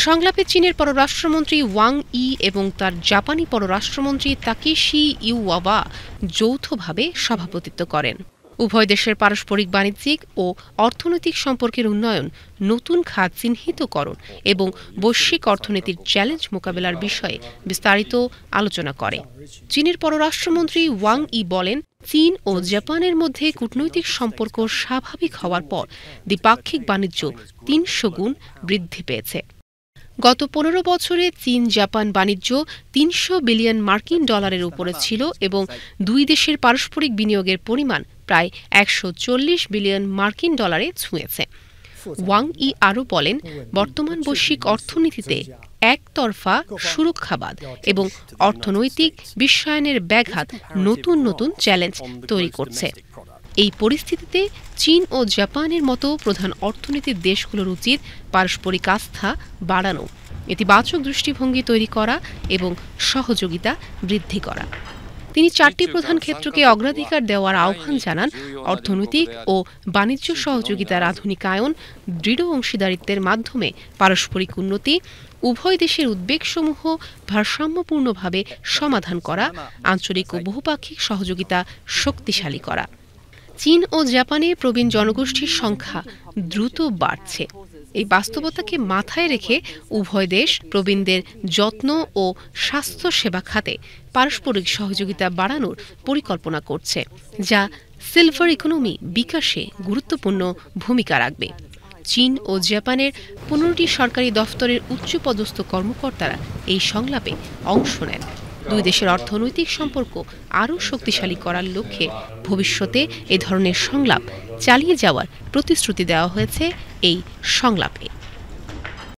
সংলাপে চীনের পররাষ্ট্রমন্ত্রী ওয়াং ই এবং তার জাপানি পররাষ্ট্রমন্ত্রী তাকেশি ইউয়াবা যৌথভাবে সভাপতিত্ব করেন। উভয় দেশের পারস্পরিক বাণিজ্যিক ও অর্থনৈতিক সম্পর্কের উন্নয়ন, নতুন খাত চিহ্নিতকরণ এবং বৈশ্বিক অর্থনীতির চ্যালেঞ্জ মোকাবেলার বিষয়ে বিস্তারিত আলোচনা করে। চীনের পররাষ্ট্রমন্ত্রী ওয়াং ই বলেন, চীন ও জাপানের মধ্যে কূটনৈতিক সম্পর্ক স্বাভাবিক হওয়ার পর দ্বিপাক্ষিক বাণিজ্য ৩০০ গুণ বৃদ্ধি পেয়েছে। গত ১৫ বছরে চীন জাপান বাণিজ্য ৩০০ বিলিয়ন মার্কিন ডলারের উপরে ছিল এবং দুই দেশের পারস্পরিক বিনিয়োগের পরিমাণ প্রায় ১৪০ বিলিয়ন মার্কিন ডলারে ছুঁয়েছে। ওয়াং ই আরও বলেন, বর্তমান বৈশ্বিক অর্থনীতিতে একতরফা সুরক্ষাবাদ এবং অর্থনৈতিক বিশ্বায়নের ব্যাঘাত নতুন নতুন চ্যালেঞ্জ তৈরি করছে। এই পরিস্থিতিতে চীন ও জাপানের মতো প্রধান অর্থনীতির দেশগুলোর উচিত পারস্পরিক আস্থা বাড়ানো, ইতিবাচক দৃষ্টিভঙ্গি তৈরি করা এবং সহযোগিতা বৃদ্ধি করা। তিনি ৪টি প্রধান ক্ষেত্রকে অগ্রাধিকার দেওয়ার আহ্বান জানান: অর্থনৈতিক ও বাণিজ্য সহযোগিতার আধুনিকায়ন, দৃঢ় অংশীদারিত্বের মাধ্যমে পারস্পরিক উন্নতি, উভয় দেশের উদ্বেগসমূহ ভারসাম্যপূর্ণভাবে সমাধান করা, আঞ্চলিক ও বহুপাক্ষিক সহযোগিতা শক্তিশালী করা। চীন ও জাপানে প্রবীণ জনগোষ্ঠীর সংখ্যা দ্রুত বাড়ছে। এই বাস্তবতাকে মাথায় রেখে উভয় দেশ প্রবীণদের যত্ন ও স্বাস্থ্যসেবা খাতে পারস্পরিক সহযোগিতা বাড়ানোর পরিকল্পনা করছে, যা সিলভার ইকোনমি বিকাশে গুরুত্বপূর্ণ ভূমিকা রাখবে। চীন ও জাপানের ১৫টি সরকারি দফতরের উচ্চপদস্থ কর্মকর্তারা এই সংলাপে অংশ নেন। দুই দেশের অর্থনৈতিক সম্পর্ক আরও শক্তিশালী করার লক্ষ্যে ভবিষ্যতে এ ধরনের সংলাপ চালিয়ে যাওয়ার প্রতিশ্রুতি দেওয়া হয়েছে এই সংলাপে।